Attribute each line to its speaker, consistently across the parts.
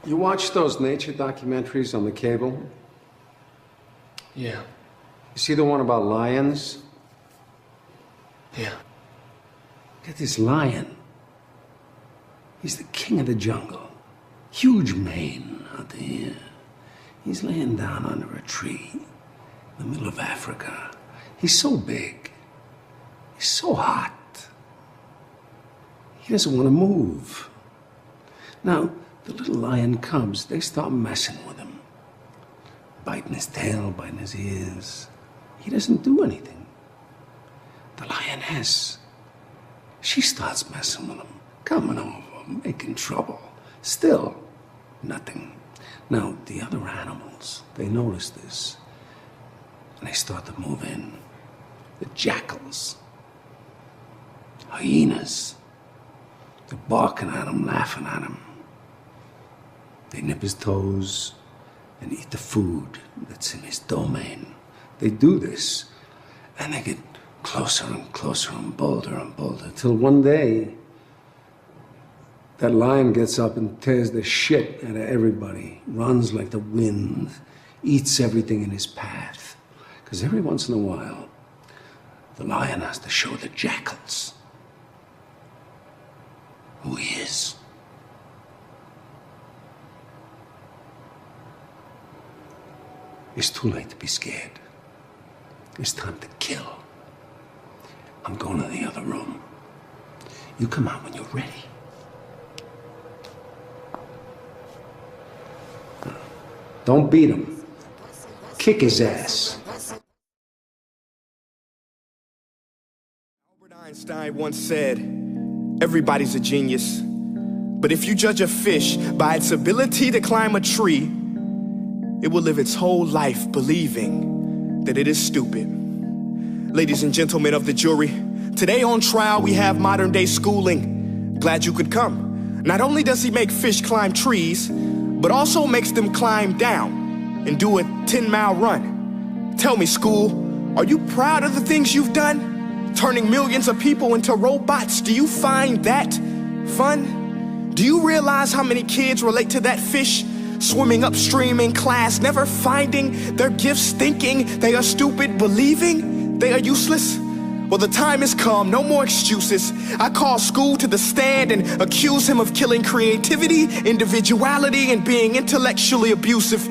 Speaker 1: You watch those nature documentaries on the cable?
Speaker 2: Yeah.
Speaker 1: You see the one about lions?
Speaker 2: Yeah.
Speaker 1: Look at this lion. He's the king of the jungle. Huge mane out there. He's laying down under a tree in the middle of Africa. He's so big. He's so hot. He doesn't want to move. Now, the little lion cubs, they start messing with him. Biting his tail, biting his ears. He doesn't do anything. The lioness, she starts messing with him, coming over, making trouble. Still, nothing. Now, the other animals, they notice this, and they start to move in. The jackals, hyenas, they're barking at him, laughing at him. They nip his toes and eat the food that's in his domain. They do this, and they get closer and closer and bolder, till one day, that lion gets up and tears the shit out of everybody, runs like the wind, eats everything in his path. Because every once in a while, the lion has to show the jackals who he is. It's too late to be scared. It's time to kill. I'm going to the other room. You come out when you're ready. Don't beat him. Kick his ass.
Speaker 3: Albert Einstein once said, "Everybody's a genius, but if you judge a fish by its ability to climb a tree, it will live its whole life believing that it is stupid." Ladies and gentlemen of the jury, today on trial we have modern day schooling. Glad you could come. Not only does he make fish climb trees, but also makes them climb down and do a 10-mile run. Tell me, school, are you proud of the things you've done? Turning millions of people into robots, do you find that fun? Do you realize how many kids relate to that fish? Swimming upstream in class, never finding their gifts, thinking they are stupid, believing they are useless? Well, the time has come, no more excuses. I call school to the stand and accuse him of killing creativity, individuality, and being intellectually abusive.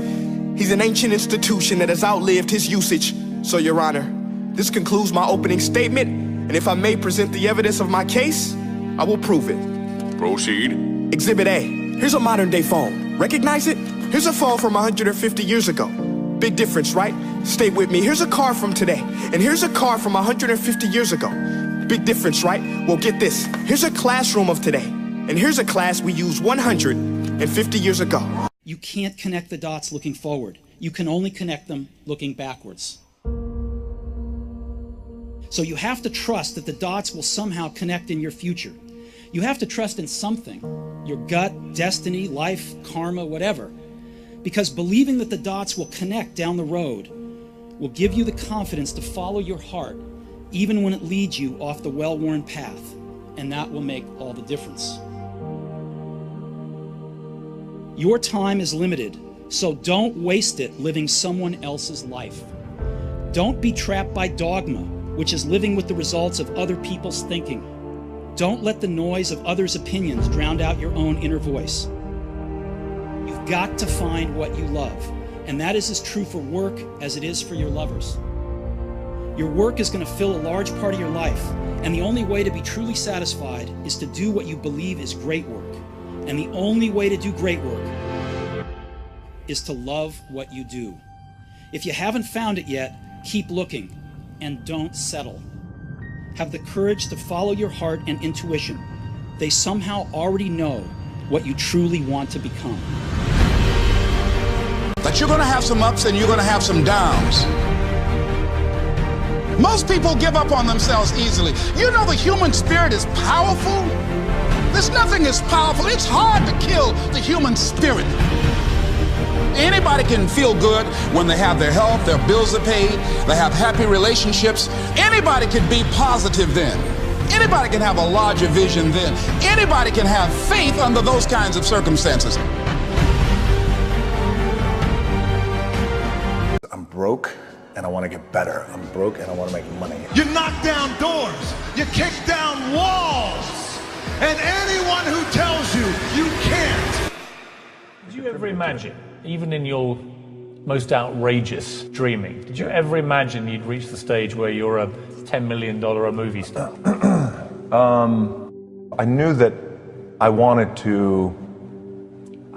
Speaker 3: He's an ancient institution that has outlived his usage. So, Your Honor, this concludes my opening statement, and if I may present the evidence of my case, I will prove it.
Speaker 4: Proceed.
Speaker 3: Exhibit A. Here's a modern day phone. Recognize it? Here's a phone from 150 years ago. Big difference, right? Stay with me. Here's a car from today, and here's a car from 150 years ago. Big difference, right? Well, get this. Here's a classroom of today, and here's a class we used 150 years ago.
Speaker 5: You can't connect the dots looking forward. You can only connect them looking backwards. So you have to trust that the dots will somehow connect in your future. You have to trust in something, your gut, destiny, life, karma, whatever. Because believing that the dots will connect down the road will give you the confidence to follow your heart, even when it leads you off the well-worn path, and that will make all the difference. Your time is limited, so don't waste it living someone else's life. Don't be trapped by dogma, which is living with the results of other people's thinking. Don't let the noise of others' opinions drown out your own inner voice. You've got to find what you love, and that is as true for work as it is for your lovers. Your work is going to fill a large part of your life, and the only way to be truly satisfied is to do what you believe is great work. And the only way to do great work is to love what you do. If you haven't found it yet, keep looking, and don't settle. Have the courage to follow your heart and intuition. They somehow already know what you truly want to become.
Speaker 6: But you're going to have some ups and you're going to have some downs. Most people give up on themselves easily. You know the human spirit is powerful. There's nothing as powerful. It's hard to kill the human spirit. Anybody can feel good when they have their health, their bills are paid, they have happy relationships. Anybody can be positive then. Anybody can have a larger vision then. Anybody can have faith under those kinds of circumstances.
Speaker 4: broke and I want to get better. I'm broke and I want to make money.
Speaker 7: You knock down doors, you kick down walls, and anyone who tells you you can't.
Speaker 8: Did you ever imagine, even in your most outrageous dreaming, did you ever imagine you'd reach the stage where you're a $10 million a movie star?
Speaker 4: I knew that I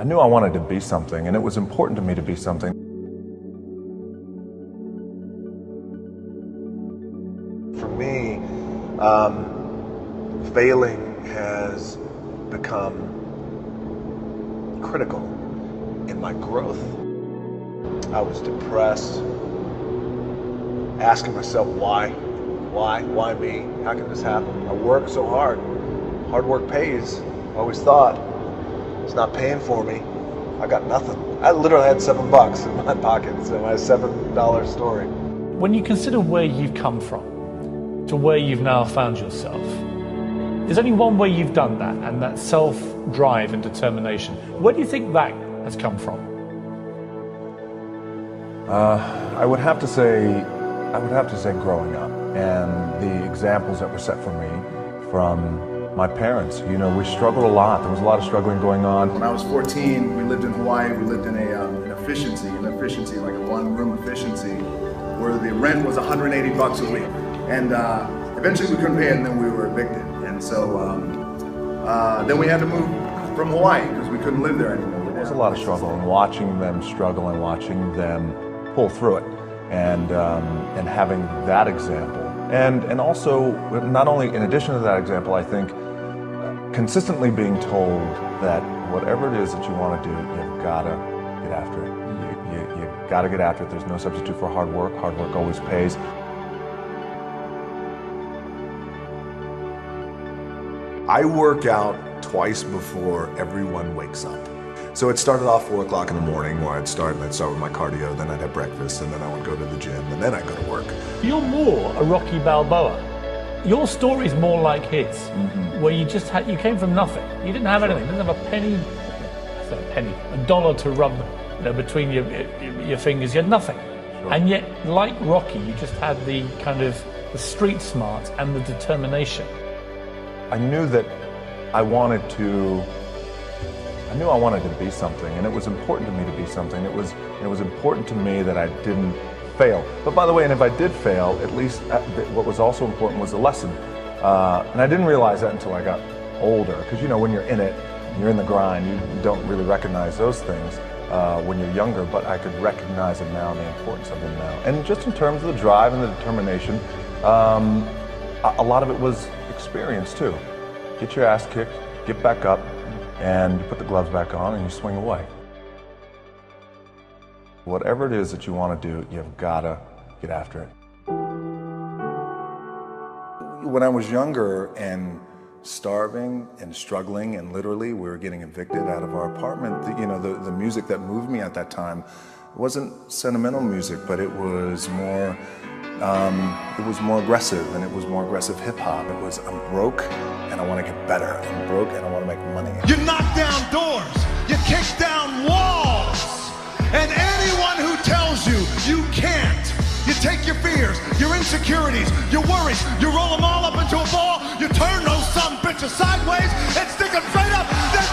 Speaker 4: knew I wanted to be something, and it was important to me to be something. For me, failing has become critical in my growth. I was depressed, asking myself why me? How can this happen? I work so hard. Hard work pays. I always thought. It's not paying for me. I got nothing. I literally had $7 in my pocket, so my $7 story.
Speaker 8: When you consider where you've come from to where you've now found yourself, there's only one way you've done that, and that's self-drive and determination. Where do you think that has come from?
Speaker 4: I would have to say growing up, and the examples that were set for me from my parents. You know, we struggled a lot. There was a lot of struggling going on.
Speaker 9: When I was 14, we lived in Hawaii. We lived in an efficiency, like a one-room efficiency, where the rent was $180 a week. And eventually we couldn't pay it, and then we were evicted. And so then we had to move from Hawaii because we couldn't live there anymore.
Speaker 4: There was a lot of struggle, and watching them struggle and watching them pull through it, and having that example. And also, not only in addition to that example, I think consistently being told that whatever it is that you want to do, you've got to get after it. You've got to get after it. There's no substitute for hard work. Hard work always pays.
Speaker 10: I work out twice before everyone wakes up. So it started off 4 o'clock in the morning where I'd start with my cardio, then I'd have breakfast, and then I would go to the gym, and then I'd go to work.
Speaker 8: You're more a Rocky Balboa. Your story's more like his, where you came from nothing. You didn't have anything. You didn't have a dollar to rub between your fingers. You had nothing. Sure. And yet, like Rocky, you just had the kind of the street smarts and the determination.
Speaker 4: I knew that I wanted to be something, and it was important to me to be something. It was important to me that I didn't fail. But by the way, and if I did fail, at least what was also important was the lesson. And I didn't realize that until I got older, because when you're in it, you're in the grind, you don't really recognize those things when you're younger, but I could recognize them now and the importance of them now. And just in terms of the drive and the determination, a lot of it was experience too. Get your ass kicked, get back up, and you put the gloves back on and you swing away. Whatever it is that you want to do, you've got to get after it. When I was younger and starving and struggling, and literally we were getting evicted out of our apartment, the music that moved me at that time wasn't sentimental music, but it was more aggressive, and it was more aggressive hip-hop. It was, I'm broke and I want to get better. I'm broke and I want to make money.
Speaker 7: You knock down doors, you kick down walls, and anyone who tells you you can't, you take your fears, your insecurities, your worries, you roll them all up into a ball, you turn those son bitches sideways and stick them straight up, then